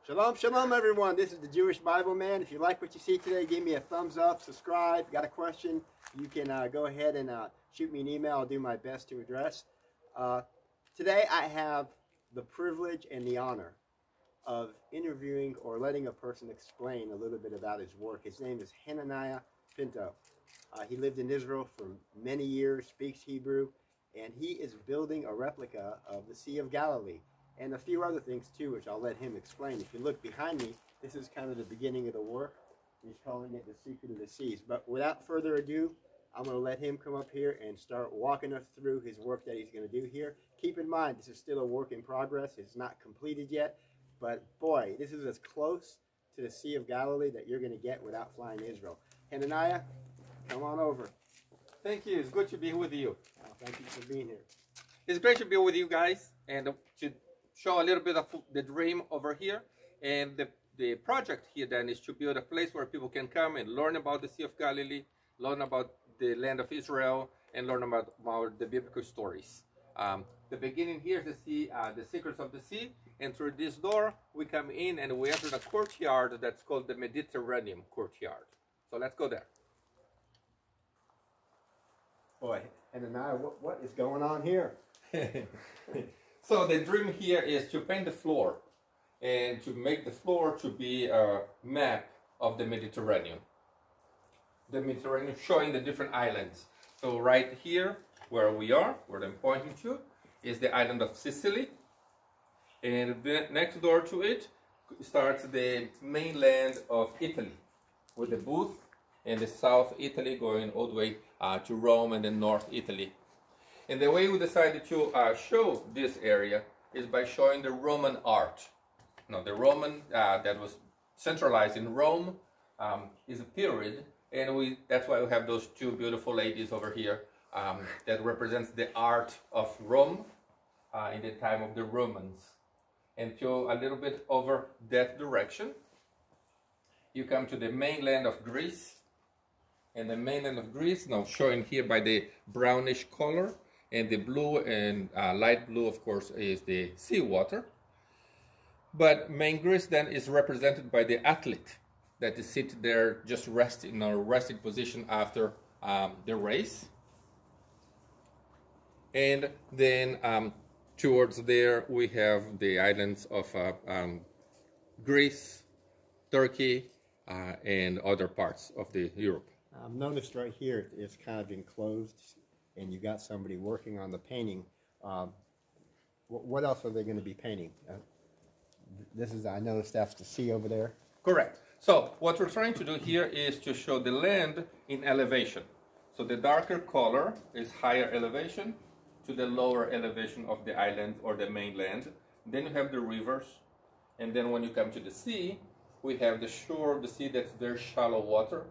Shalom, shalom, everyone. This is the Jewish Bible Man. If you like what you see today, give me a thumbs up, subscribe. Got a question, you can go ahead and shoot me an email. I'll do my best to address. Today, I have the privilege and the honor of interviewing or letting a person explain a little bit about his work. His name is Hananiah Pinto. He lived in Israel for many years, speaks Hebrew, and he is building a replica of the Sea of Galilee. And a few other things too, which I'll let him explain. If you look behind me, this is kind of the beginning of the work. He's calling it the Secret of the Seas. But without further ado, I'm going to let him come up here and start walking us through his work that he's going to do here. Keep in mind, this is still a work in progress. It's not completed yet. But boy, this is as close to the Sea of Galilee that you're going to get without flying to Israel. Hananiah, come on over. Thank you. It's good to be with you. Thank you for being here. It's great to be with you guys and to show a little bit of the dream over here. And the project here then is to build a place where people can come and learn about the Sea of Galilee, learn about the land of Israel, and learn about the biblical stories. The beginning here is the sea, the secrets of the sea, and through this door we come in and we enter the courtyard that's called the Mediterranean courtyard. So let's go there. Boy, Hananiah, what is going on here? So the dream here is to paint the floor and to make the floor to be a map of the Mediterranean. The Mediterranean showing the different islands. So right here where we are, where I'm pointing to, is the island of Sicily. And then next door to it starts the mainland of Italy with the booth and the South Italy going all the way to Rome and then North Italy. And the way we decided to show this area is by showing the Roman art. Now, the Roman that was centralized in Rome is a period, and that's why we have those two beautiful ladies over here that represents the art of Rome in the time of the Romans. And to a little bit over that direction, you come to the mainland of Greece. And the mainland of Greece, now showing here by the brownish color, and the blue and light blue, of course, is the seawater. But main Greece then is represented by the athlete that is sitting there just resting in a resting position after the race. And then towards there we have the islands of Greece, Turkey, and other parts of Europe. I've noticed right here it's kind of enclosed, and you got somebody working on the painting. What else are they going to be painting? This is, I noticed that's the sea over there. Correct. So what we're trying to do here is to show the land in elevation. So the darker color is higher elevation to the lower elevation of the island or the mainland. Then you have the rivers, and then when you come to the sea, we have the shore of the sea that's very shallow water,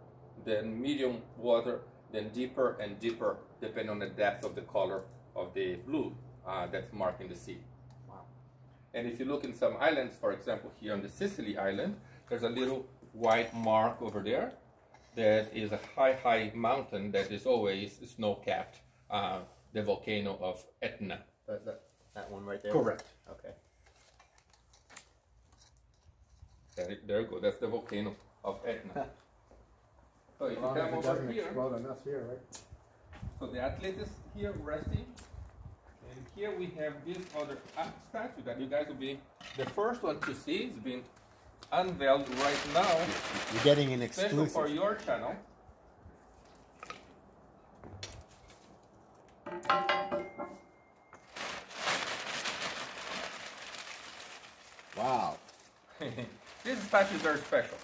then medium water, then deeper and deeper, depending on the depth of the color of the blue that's marking the sea. Wow. And if you look in some islands, for example, here on the Sicily island, there's a little white mark over there that is a high mountain that is always snow-capped, the volcano of Etna. That one right there? Correct. Okay. There you go, that's the volcano of Etna. So if you come over here, right? so the athlete is here resting, and here we have this other statue that you guys will be the first one to see. It's been unveiled right now. You're getting an Special exclusive for your channel. Wow. This statue is very special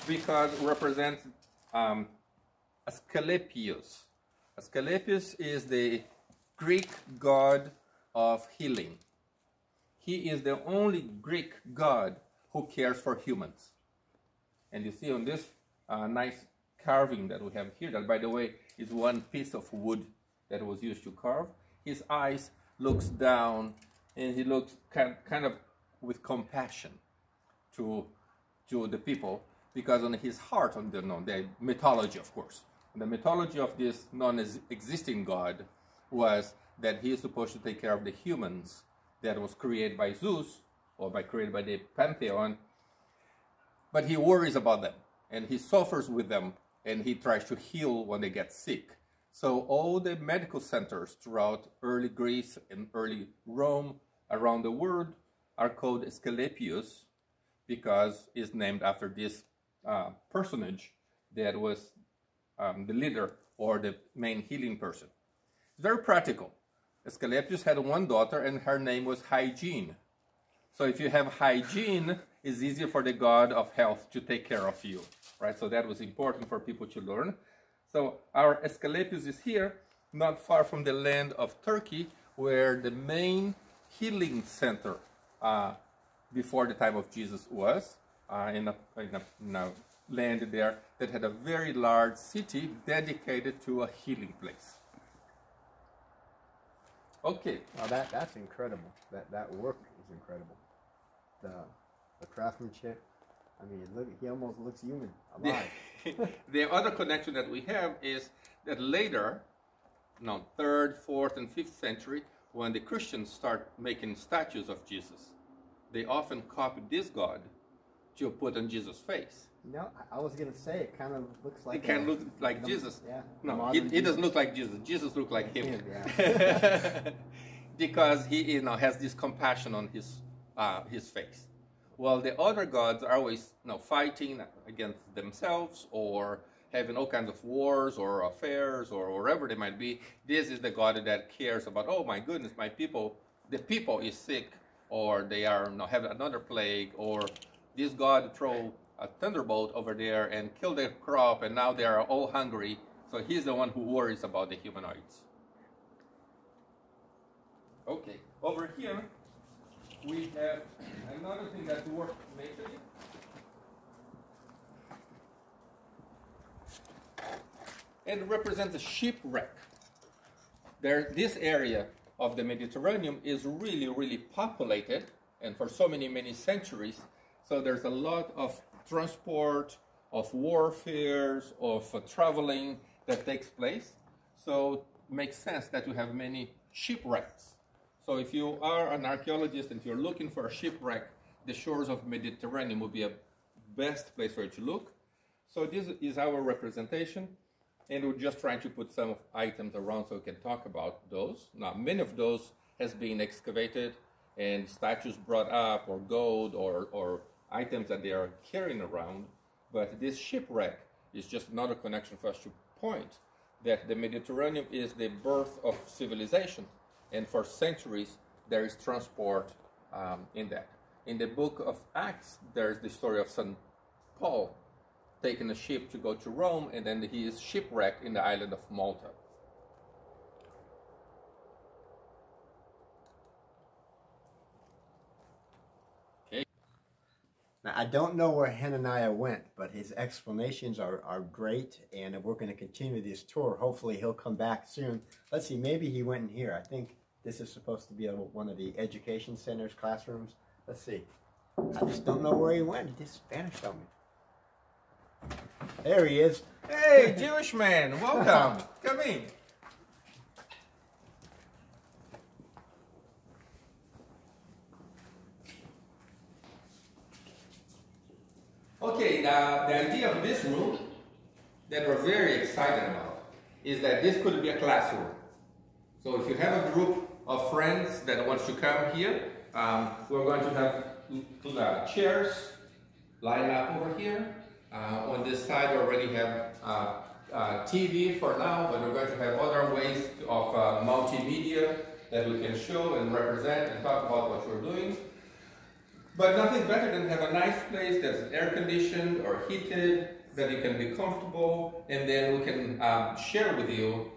because it represents Asclepius. Asclepius is the Greek god of healing. He is the only Greek god who cares for humans. And you see on this nice carving that we have here, that by the way is one piece of wood that was used to carve. His eyes looks down and he looks kind of with compassion to the people, because on his heart, on the mythology, of course, the mythology of this non-existing god was that he is supposed to take care of the humans that was created by Zeus or created by the pantheon, but he worries about them, and he suffers with them, and he tries to heal when they get sick. So all the medical centers throughout early Greece and early Rome around the world are called Asclepius, because it's named after this personage that was the leader or the main healing person. It's very practical. Asclepius had one daughter, and her name was Hygiene. So if you have hygiene, it's easier for the god of health to take care of you, right? So that was important for people to learn. So our Asclepius is here, not far from the land of Turkey, where the main healing center before the time of Jesus was, in a land there that had a very large city dedicated to a healing place. Okay. Well, that's incredible. That work is incredible. The craftsmanship. I mean, look, he almost looks human, alive. The other connection that we have is that later, 3rd, 4th, and 5th century, when the Christians start making statues of Jesus, they often copy this god to put on Jesus' face. No, I was going to say, it kind of looks like... It can look like Jesus. Yeah. No, he doesn't look like Jesus. Jesus looks like him. Yeah. Because he has this compassion on his face. Well, the other gods are always fighting against themselves or having all kinds of wars or affairs or whatever they might be. This is the god that cares about, oh my goodness, the people is sick, or they are have another plague, or this god throw a thunderbolt over there and kill their crop, and now they are all hungry. So he's the one who worries about the humanoids. Okay, over here we have another thing that's worth mentioning. It represents a shipwreck. This area of the Mediterranean is really, really populated, and for so many centuries, so there's a lot of transport, of warfares, of traveling that takes place. So it makes sense that you have many shipwrecks. So if you are an archaeologist and you're looking for a shipwreck, the shores of Mediterranean would be a best place for you to look. So this is our representation, and we're just trying to put some items around so we can talk about those. Now, many of those has been excavated and statues brought up, or gold, or items that they are carrying around. But this shipwreck is just another connection for us to point that the Mediterranean is the birth of civilization. And for centuries, there is transport in that. In the book of Acts, there's the story of St. Paul taking a ship to go to Rome, and then he is shipwrecked in the island of Malta. Okay. Now, I don't know where Hananiah went, but his explanations are great, and we're going to continue this tour. Hopefully he'll come back soon. Let's see, maybe he went in here. I think this is supposed to be one of the education centers, classrooms. Let's see. I just don't know where he went. He just vanished on me. There he is. Hey, Jewish man, welcome. Come in. Okay, the idea of this room that we're very excited about is that this could be a classroom. So if you have a group of friends that wants to come here, we're going to have chairs lined up over here. On this side, we already have TV for now, but we're going to have other ways of multimedia that we can show and represent and talk about what we're doing. But nothing better than have a nice place that's air conditioned or heated, that you can be comfortable, and then we can share with you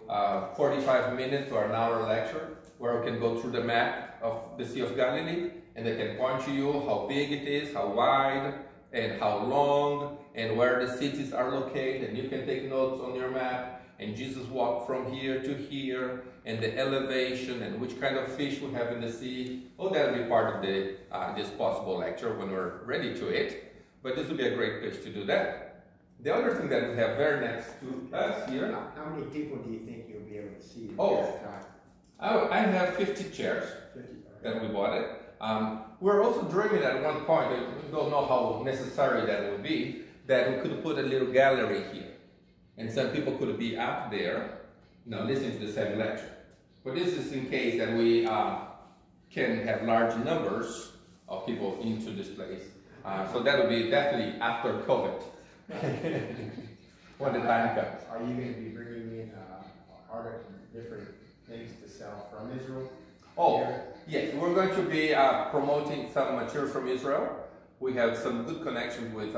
45 minutes or an hour lecture where we can go through the map of the Sea of Galilee, and they can point to you how big it is, how wide, and how long, and where the cities are located, and you can take notes on your map, and Jesus walked from here to here, and the elevation, and which kind of fish we have in the sea. Oh, that'll be part of the this possible lecture when we're ready to it, but this will be a great place to do that. The other thing that we have very next to us here. How many people do you think you'll be able to see? Oh, I have 50 chairs 50, that we bought it. We're also dreaming at one point, we don't know how necessary that will be, that we could put a little gallery here. And some people could be up there, listening to the same lecture. But this is in case that we can have large numbers of people into this place. So that will be definitely after COVID, when the time comes. Are you going to be bringing in different things to sell from Israel? Oh, yes, we're going to be promoting some material from Israel. We have some good connections with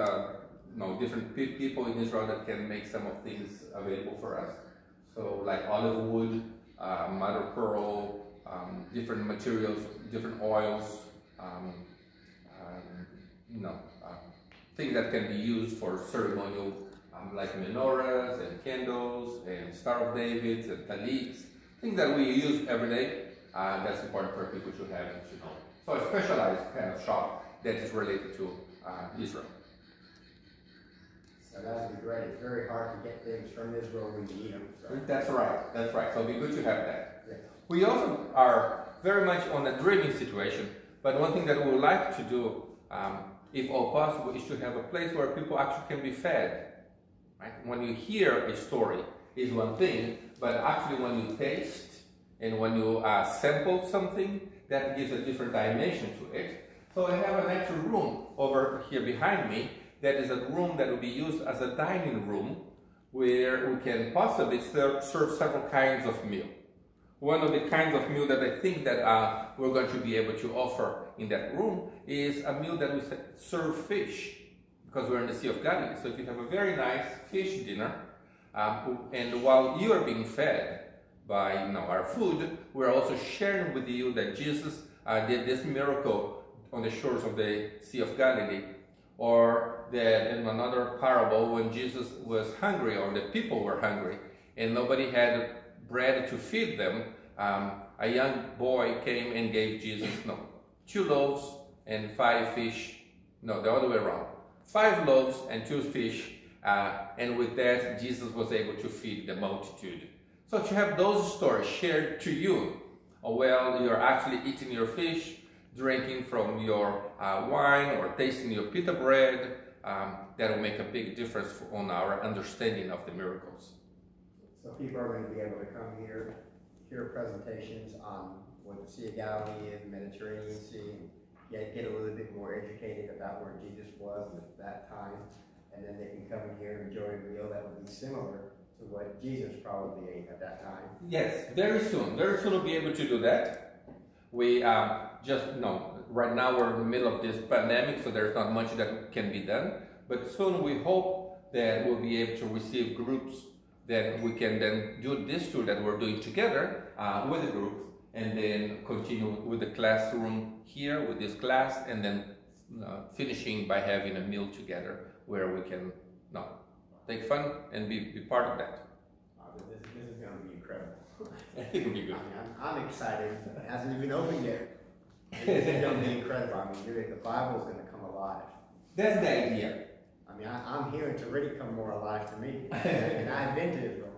different people in Israel that can make some of things available for us. So like olive wood, mother of pearl, different materials, different oils, things that can be used for ceremonial, like menorahs and candles and Star of David and talits, things that we use every day. That's important for people to have and to know. So a specialized kind of shop that is related to Israel. So that would be great. It's very hard to get things from Israel when you need them. So. That's right. That's right. So it'd be good to have that. Yeah. We also are very much on a dreaming situation, but one thing that we would like to do, if all possible, is to have a place where people actually can be fed. Right? When you hear a story is one thing, but actually when you taste and when you sample something, that gives a different dimension to it. So I have an actual room over here behind me that is a room that will be used as a dining room where we can possibly serve several kinds of meal. One of the kinds of meal that I think that we're going to be able to offer in that room is a meal that we serve fish, because we're in the Sea of Galilee. So if you have a very nice fish dinner, and while you are being fed by our food, we're also sharing with you that Jesus did this miracle on the shores of the Sea of Galilee, or that in another parable when Jesus was hungry, or the people were hungry, and nobody had bread to feed them, a young boy came and gave Jesus 2 loaves and 5 fish, the other way around, 5 loaves and 2 fish, and with that Jesus was able to feed the multitude. So to have those stories shared to you while you're actually eating your fish, drinking from your wine, or tasting your pita bread, that will make a big difference on our understanding of the miracles. So people are going to be able to come here, hear presentations on what the Sea of Galilee is, the Mediterranean Sea, and get a little bit more educated about where Jesus was at that time, and then they can come in here and enjoy a meal that would be similar to what Jesus probably ate at that time. Yes, very soon. Very soon we'll be able to do that. We right now we're in the middle of this pandemic, so there's not much that can be done. But soon we hope that we'll be able to receive groups that we can then do this tour that we're doing together with the group, and then continue with the classroom here with this class, and then finishing by having a meal together where we can take fun and be part of that. This is going to be incredible. I think it'll be good. I'm excited. It hasn't even opened yet. It's going to be incredible. The Bible is going to come alive. That's the idea. I'm hearing to really come more alive to me, and I've been to Israel.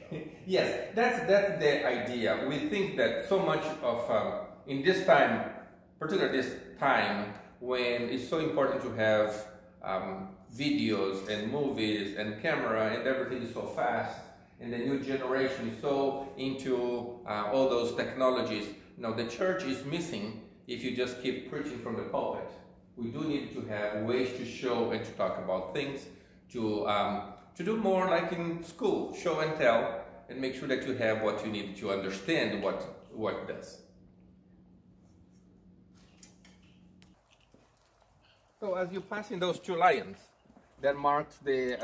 So. Yes, that's the idea. We think that so much of in this time, particularly this time when it's so important to have videos and movies and camera, and everything is so fast, and the new generation is so into all those technologies. The church is missing if you just keep preaching from the pulpit. We do need to have ways to show and to talk about things, to do more like in school, show and tell, and make sure that you have what you need to understand what it does. So as you're passing those 2 lions, that marks the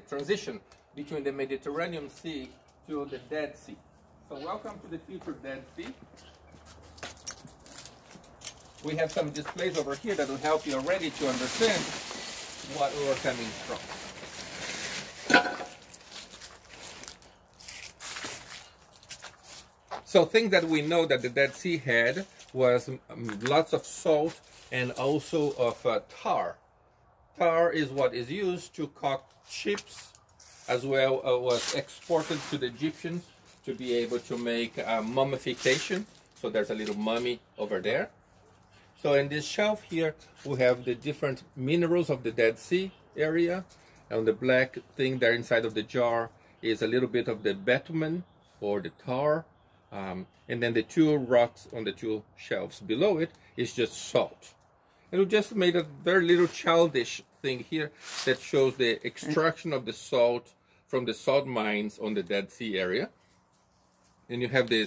transition between the Mediterranean Sea to the Dead Sea. So welcome to the future Dead Sea. We have some displays over here that will help you already to understand what we're coming from. So things that we know that the Dead Sea had was lots of salt and also of tar. Tar is what is used to cook chips, as well was exported to the Egyptians to be able to make mummification. So there's a little mummy over there. So in this shelf here, we have the different minerals of the Dead Sea area. And the black thing there inside of the jar is a little bit of the bitumen or the tar. And then the two rocks on the two shelves below it is just salt. And we just made a very little childish thing here that shows the extraction of the salt from the salt mines on the Dead Sea area. And you have the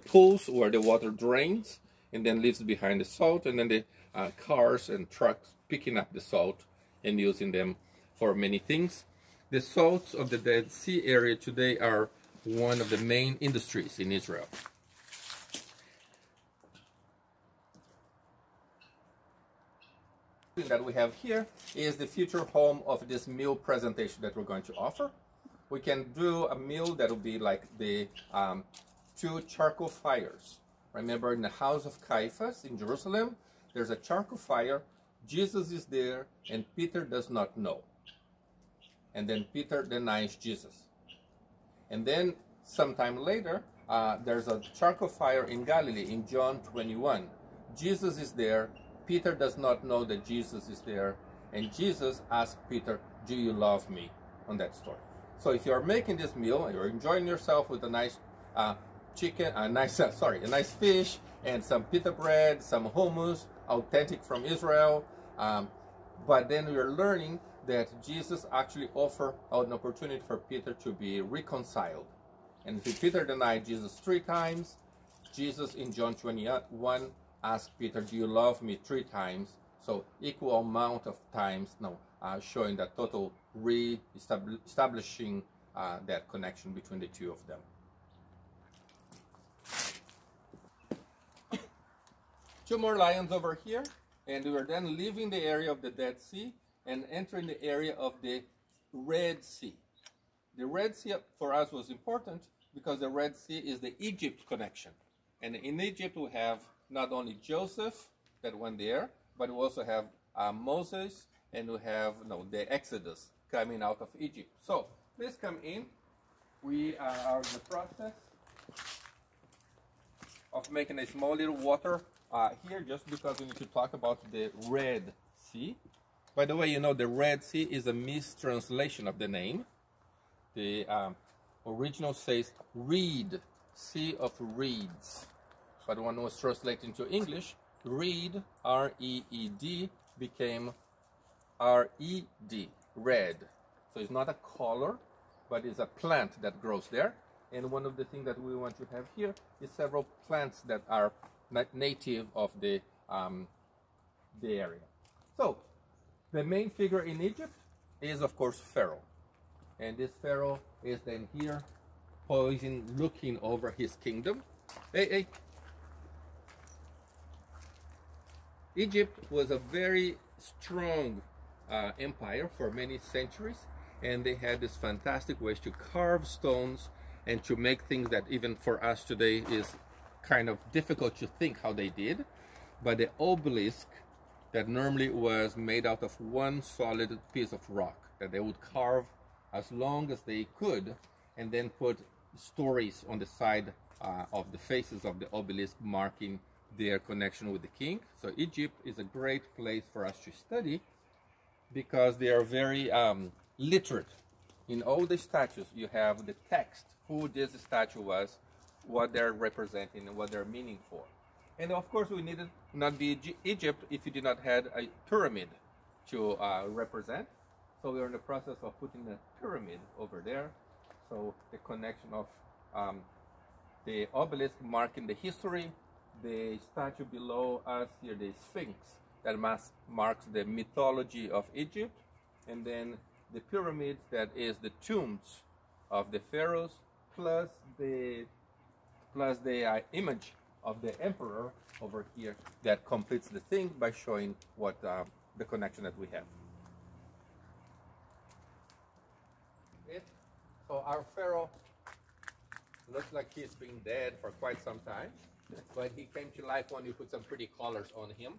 pools where the water drains and then leaves behind the salt, and then the cars and trucks picking up the salt and using them for many things. The salts of the Dead Sea area today are one of the main industries in Israel. That we have here is the future home of this meal presentation that we're going to offer. We can do a meal that will be like the two charcoal fires. Remember, in the house of Caiaphas in Jerusalem, there's a charcoal fire. Jesus is there, and Peter does not know. And then Peter denies Jesus. And then sometime later, there's a charcoal fire in Galilee in John 21. Jesus is there. Peter does not know that Jesus is there, and Jesus asked Peter, "Do you love me?" on that story. So if you are making this meal, you're enjoying yourself with a nice a nice fish and some pita bread, some hummus, authentic from Israel. But then you're learning that Jesus actually offered an opportunity for Peter to be reconciled. And if Peter denied Jesus 3 times, Jesus in John 21 asked Peter, "Do you love me?" 3 times. So equal amount of times now, showing that total establishing that connection between the two of them. 2 more lions over here, and we are then leaving the area of the Dead Sea and entering the area of the Red Sea. The Red Sea for us was important because the Red Sea is the Egypt connection. And in Egypt we have not only Joseph that went there, but we also have Moses, and we have the Exodus coming out of Egypt. So please come in. We are in the process of making a small little water here, just because we need to talk about the Red Sea. By the way, the Red Sea is a mistranslation of the name. The original says Reed, Sea of Reeds. But when it was translated into English, reed, R-E-E-D, became R-E-D, red. So it's not a color, but it's a plant that grows there. And one of the things that we want to have here is several plants that are not native of the area. So the main figure in Egypt is, of course, Pharaoh. And this Pharaoh is then here, poising, looking over his kingdom. Hey. Egypt was a very strong empire for many centuries, and they had this fantastic ways to carve stones and to make things that even for us today is kind of difficult to think how they did. But the obelisk that normally was made out of one solid piece of rock that they would carve as long as they could, and then put stories on the side of the faces of the obelisk marking their connection with the king. So Egypt is a great place for us to study because they are very literate. In all the statues, you have the text, who this statue was, what they're representing, and what they're meaning for. And of course, we needed not be Egypt if you did not have a pyramid to represent. So we're in the process of putting a pyramid over there. So the connection of the obelisk marking the history, the statue below us here, the Sphinx, that marks the mythology of Egypt, and then the pyramids, that is the tombs of the pharaohs, plus the image of the emperor over here that completes the thing by showing what the connection that we have. So our pharaoh looks like he's been dead for quite some time, but he came to life when you put some pretty colors on him.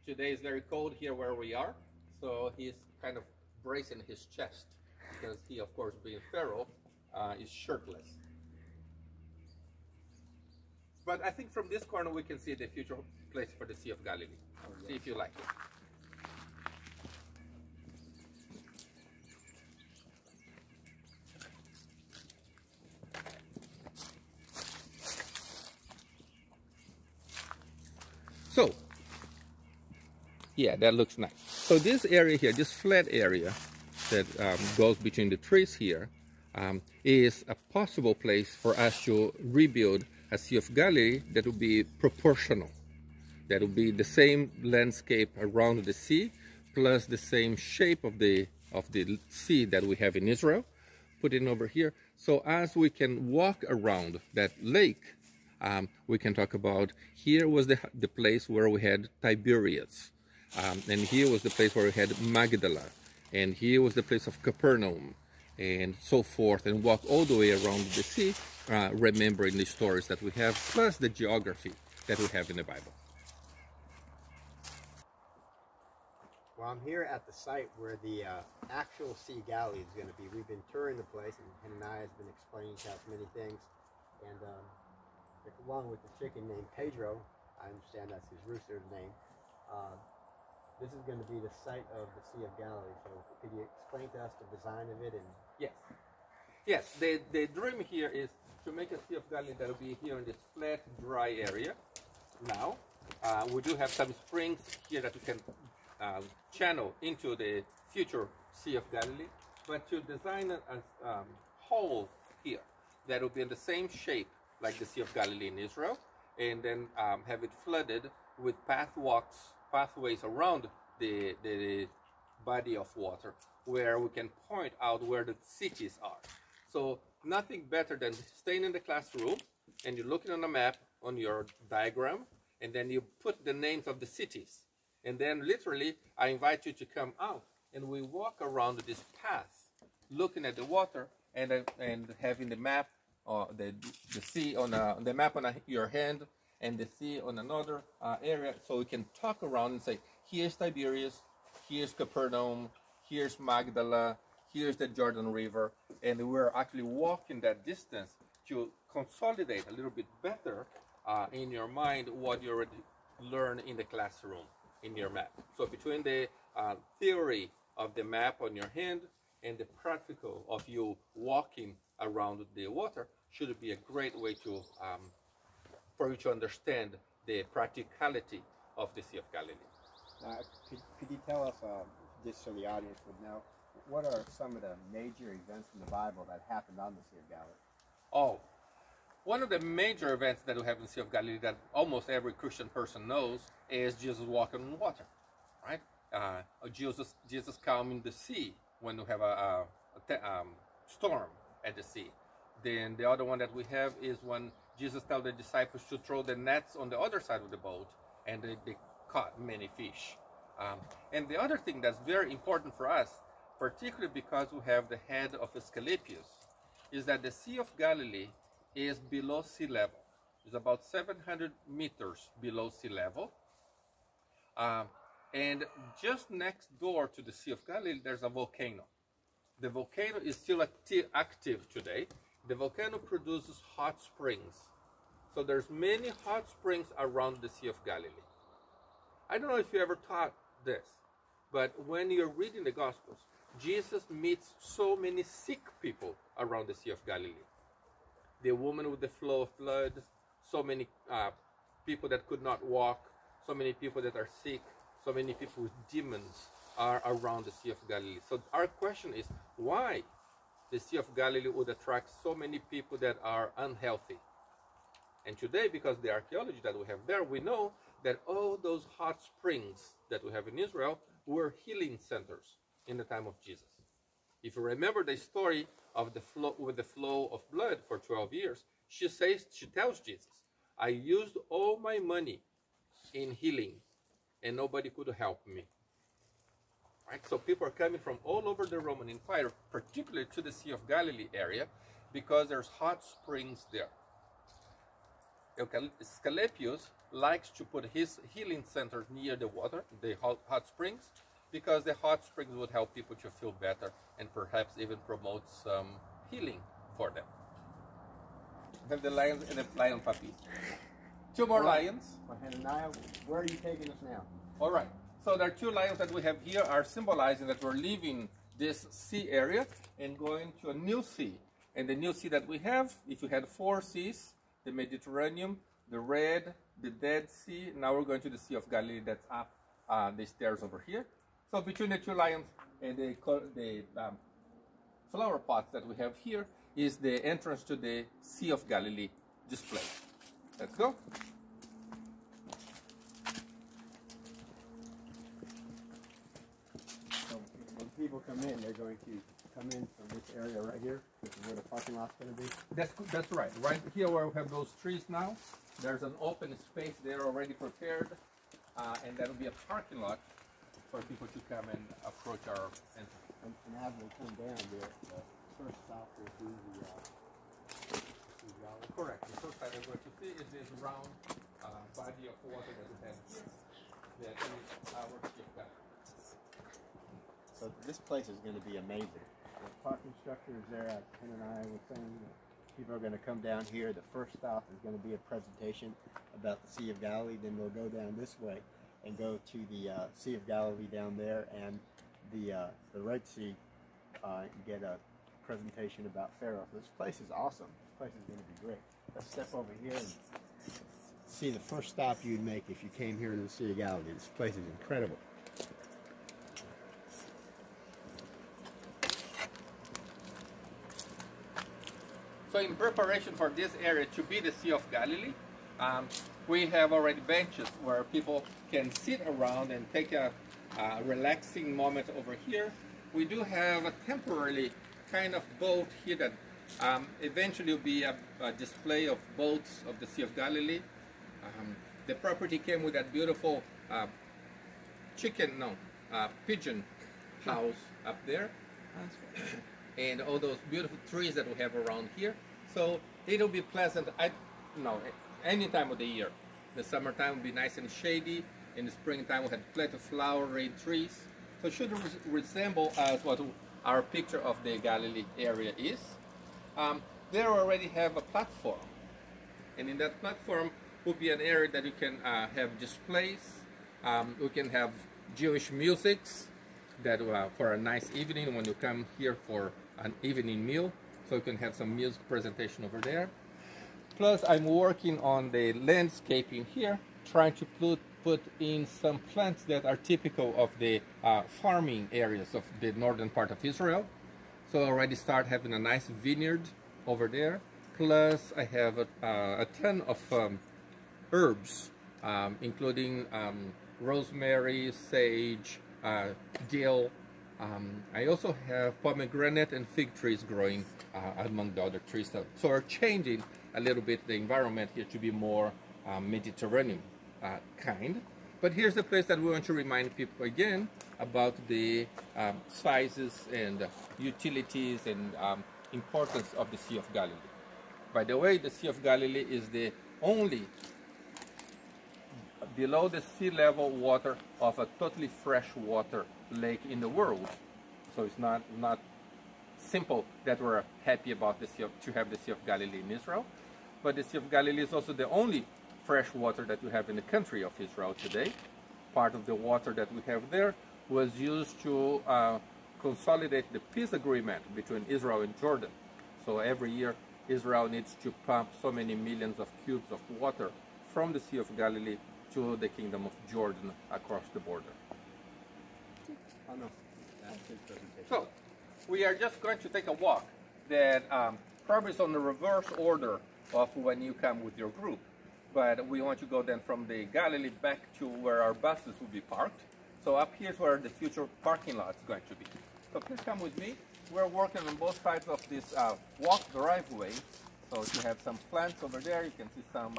Today is very cold here where we are, so he's kind of bracing his chest because he, of course, being pharaoh, is shirtless. But I think from this corner we can see the future place for the Sea of Galilee. Oh, yes. See if you like it. So, yeah, that looks nice. So this area here, this flat area that goes between the trees here, is a possible place for us to rebuild a Sea of Galilee that will be proportional. That will be the same landscape around the sea, plus the same shape of the sea that we have in Israel. Put it over here. So as we can walk around that lake, we can talk about here was the place where we had Tiberias, and here was the place where we had Magdala, and here was the place of Capernaum, and so forth, and walk all the way around the sea, remembering the stories that we have, plus the geography that we have in the Bible. Well, I'm here at the site where the actual Sea Galilee is going to be. We've been touring the place, and Hananiah has been explaining to us many things, and along with the chicken named Pedro, I understand that's his rooster's name, this is going to be the site of the Sea of Galilee. So could you explain to us the design of it? And Yes, the dream here is to make a Sea of Galilee that will be here in this flat, dry area. Now, we do have some springs here that we can channel into the future Sea of Galilee, but to design a hole here that will be in the same shape like the Sea of Galilee in Israel, and then have it flooded with pathways around the body of water, where we can point out where the cities are. So nothing better than staying in the classroom and you're looking on a map on your diagram, and then you put the names of the cities, and then literally I invite you to come out and we walk around this path looking at the water and having the map, the sea on the map on your hand and the sea on another area, so we can talk around and say, here's Tiberias, here's Capernaum, here's Magdala, here's the Jordan River, and we're actually walking that distance to consolidate a little bit better in your mind what you already learned in the classroom in your map. So between the theory of the map on your hand and the practical of you walking around the water should be a great way to for you to understand the practicality of the Sea of Galilee. Could you tell us, just so the audience would know, what are some of the major events in the Bible that happened on the Sea of Galilee? Oh, one of the major events that we have in the Sea of Galilee that almost every Christian person knows is Jesus walking on water, right? Jesus calming the sea when we have a storm at the sea. Then the other one that we have is when Jesus tells the disciples to throw the nets on the other side of the boat, and they caught many fish. And the other thing that's very important for us, particularly because we have the head of Escalators, is that the Sea of Galilee is below sea level. It's about 700 meters below sea level. And just next door to the Sea of Galilee, there's a volcano. The volcano is still active today. The volcano produces hot springs. So there's many hot springs around the Sea of Galilee. I don't know if you ever taught this, but when you're reading the Gospels, Jesus meets so many sick people around the Sea of Galilee. The woman with the flow of blood, so many people that could not walk, so many people that are sick, so many people with demons are around the Sea of Galilee. So our question is, why the Sea of Galilee would attract so many people that are unhealthy? And today, because the archaeology that we have there, we know that all those hot springs that we have in Israel were healing centers in the time of Jesus. If you remember the story of the flow of blood for 12 years, she tells Jesus, I used all my money in healing and nobody could help me. Right? So people are coming from all over the Roman Empire, particularly to the Sea of Galilee area, because there's hot springs there. Asclepius likes to put his healing centers near the water, the hot springs, because the hot springs would help people to feel better and perhaps even promote some healing for them. We have the lion and the lion puppy. Two more lions. For Hananiah, where are you taking us now? All right. So there are two lions that we have here are symbolizing that we're leaving this sea area and going to a new sea. And the new sea that we have, if you had four seas, the Mediterranean, the Red, the Dead Sea, now we're going to the Sea of Galilee that's up the stairs over here. So between the two lions and the flower pots that we have here is the entrance to the Sea of Galilee display. Let's go. So when people come in, they're going to come in from this area right here. This is where the parking lot's going to be. That's right. Right here where we have those trees now, there's an open space there already prepared, and that'll be a parking lot for people to come and approach our entrance. And as we come down there, the first stop will be the correct. The first thing we're going to see is this round body of water that we have here. That is our ship. So this place is going to be amazing. The parking structure is there, as Hananiah was saying. People are going to come down here. The first stop is going to be a presentation about the Sea of Galilee. Then we'll go down this way and go to the Sea of Galilee down there and the Red Sea and get a presentation about Pharaoh. This place is awesome. This place is going to be great. Let's step over here and see the first stop you'd make if you came here to the Sea of Galilee. This place is incredible. So in preparation for this area to be the Sea of Galilee, we have already benches where people can sit around and take a relaxing moment over here. We do have a temporarily kind of boat here that eventually will be a display of boats of the Sea of Galilee. The property came with that beautiful pigeon house up there. And all those beautiful trees that we have around here. So it'll be pleasant, any time of the year. The summertime will be nice and shady. In the springtime we'll have plenty of flowery trees. So it should resemble as what our picture of the Galilee area is. There already have a platform. And in that platform will be an area that you can have displays. We can have Jewish musics that for a nice evening when you come here for an evening meal, so you can have some music presentation over there. Plus I'm working on the landscaping here, trying to put in some plants that are typical of the farming areas of the northern part of Israel. So I already start having a nice vineyard over there. Plus I have a ton of herbs, including rosemary, sage, dill. I also have pomegranate and fig trees growing among the other trees. So we're changing a little bit the environment here to be more Mediterranean kind. But here's the place that we want to remind people again about the sizes and utilities and importance of the Sea of Galilee. By the way, the Sea of Galilee is the only below the sea level water of a totally freshwater lake in the world. So it's not simple that we're happy about to have the Sea of Galilee in Israel, but the Sea of Galilee is also the only fresh water that we have in the country of Israel today. Part of the water that we have there was used to consolidate the peace agreement between Israel and Jordan. So every year Israel needs to pump so many millions of cubes of water from the Sea of Galilee to the Kingdom of Jordan across the border. Oh, no. So we are just going to take a walk that probably is on the reverse order of when you come with your group. But we want to go then from the Galilee back to where our buses will be parked. So up here is where the future parking lot is going to be. So please come with me. We're working on both sides of this walk driveway. So you have some plants over there. You can see some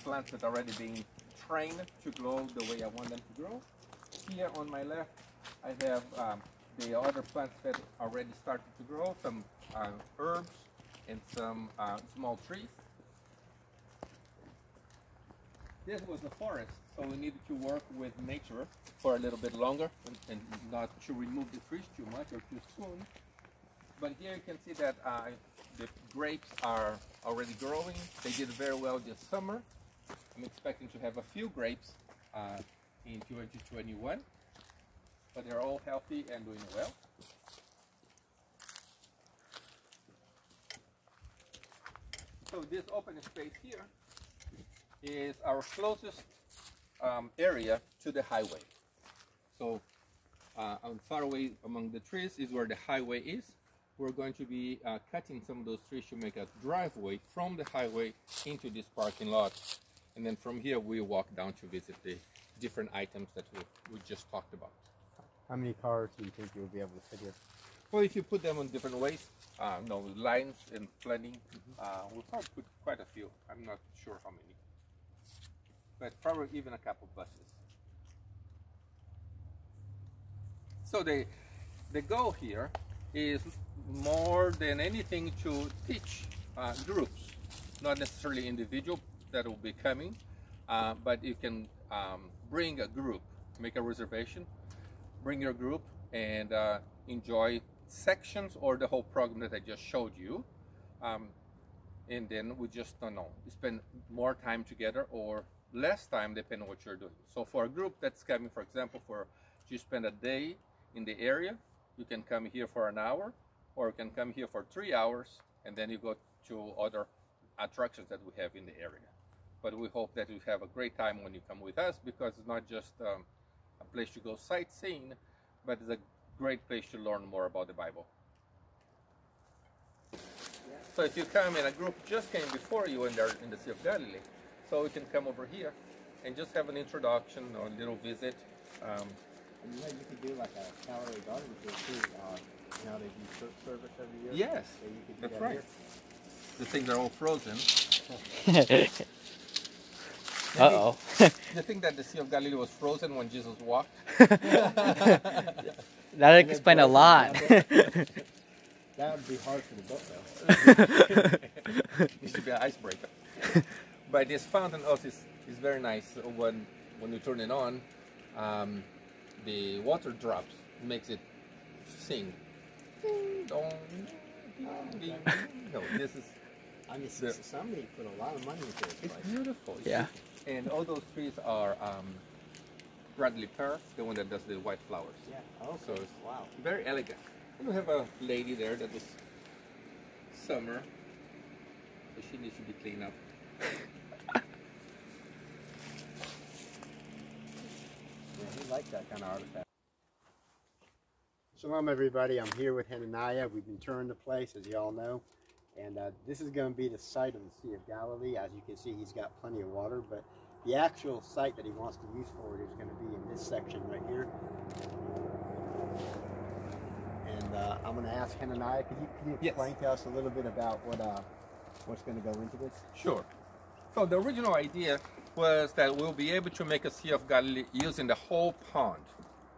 plants that are already being trained to grow the way I want them to grow. Here on my left, I have the other plants that already started to grow, some herbs and some small trees. This was the forest, so we needed to work with nature for a little bit longer and not to remove the trees too much or too soon. But here you can see that the grapes are already growing. They did very well this summer. I'm expecting to have a few grapes in 2021, but they're all healthy and doing well. So this open space here is our closest area to the highway. So far away among the trees is where the highway is. We're going to be cutting some of those trees to make a driveway from the highway into this parking lot. And then from here we walk down to visit the different items that we just talked about. How many cars do you think you'll be able to fit here? Well, if you put them in different ways, no lines and planning, we'll probably put quite a few. I'm not sure how many, but probably even a couple buses. So the goal here is more than anything to teach groups, not necessarily individual that will be coming, but you can bring a group, make a reservation, bring your group and enjoy sections or the whole program that I just showed you, and then we just don't know, spend more time together or less time depending on what you're doing. So for a group that's coming, for example, for you spend a day in the area, you can come here for an hour, or you can come here for 3 hours, and then you go to other attractions that we have in the area. But we hope that you have a great time when you come with us, because it's not just a place to go sightseeing, but it's a great place to learn more about the Bible. So if you come and a group just came before you and they're in the Sea of Galilee, so we can come over here and just have an introduction or a little visit. And you could do like a Galilee garden tour too. You know, they do church service every year. Yes, so you could do that's that right. Here. The things are all frozen. Uh-oh. You think that the Sea of Galilee was frozen when Jesus walked? That would explain a lot. That would be hard for the boat though. Needs to be an icebreaker. But this fountain also is very nice. When you turn it on, the water drops, makes it sing. Ding dong, ding ding. No, this is. I mean, somebody put a lot of money into it. It's beautiful. Yeah. And all those trees are Bradley pear, the one that does the white flowers. Yeah. Oh, So it's wow. very elegant. And we have a lady there that was summer, so she needs to be cleaned up. Yeah, he likes that kind of artifact. Shalom everybody, I'm here with Hananiah. We've been touring the place, as you all know. And this is going to be the site of the Sea of Galilee. As you can see, he's got plenty of water, but the actual site that he wants to use for it is going to be in this section right here. And I'm going to ask Hananiah, could you explain to us a little bit about what's going to go into this? Sure. So the original idea was that we'll be able to make a Sea of Galilee using the whole pond,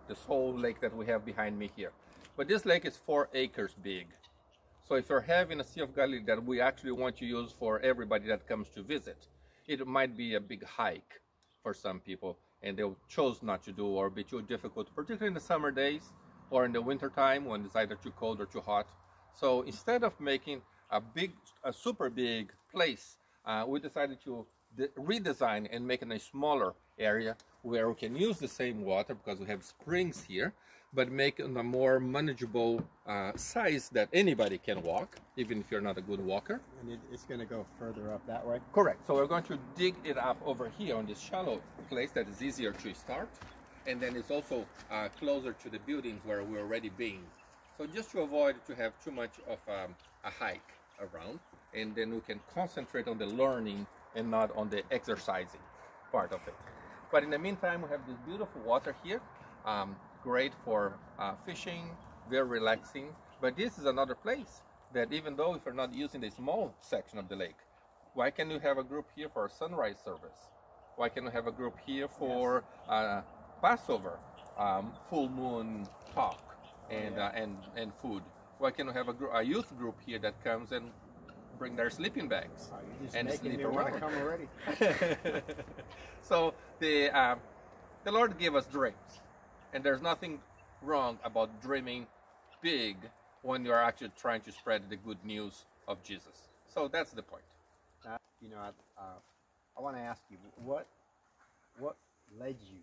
this whole lake that we have behind me here. But this lake is 4 acres big. So if you're having a Sea of Galilee that we actually want to use for everybody that comes to visit, it might be a big hike for some people, and they'll choose not to do or be too difficult, particularly in the summer days or in the winter time when it's either too cold or too hot. So instead of making a super big place, we decided to redesign and make it a smaller area where we can use the same water because we have springs here, but make it a more manageable size that anybody can walk, even if you're not a good walker. And it's going to go further up that way? Correct. So we're going to dig it up over here on this shallow place that is easier to start. And then it's also closer to the buildings where we're already being. So just to avoid to have too much of a hike around, and then we can concentrate on the learning and not on the exercising part of it. But in the meantime, we have this beautiful water here. Great for fishing, very relaxing. But this is another place that even though if you're not using the small section of the lake, why can you have a group here for a sunrise service? Why can you have a group here for Passover, full moon talk and food? Why can you have a youth group here that comes and bring their sleeping bags and sleep around? Come already. So the Lord gave us dreams. And there's nothing wrong about dreaming big when you're actually trying to spread the good news of Jesus. So that's the point. You know, I want to ask you, what led you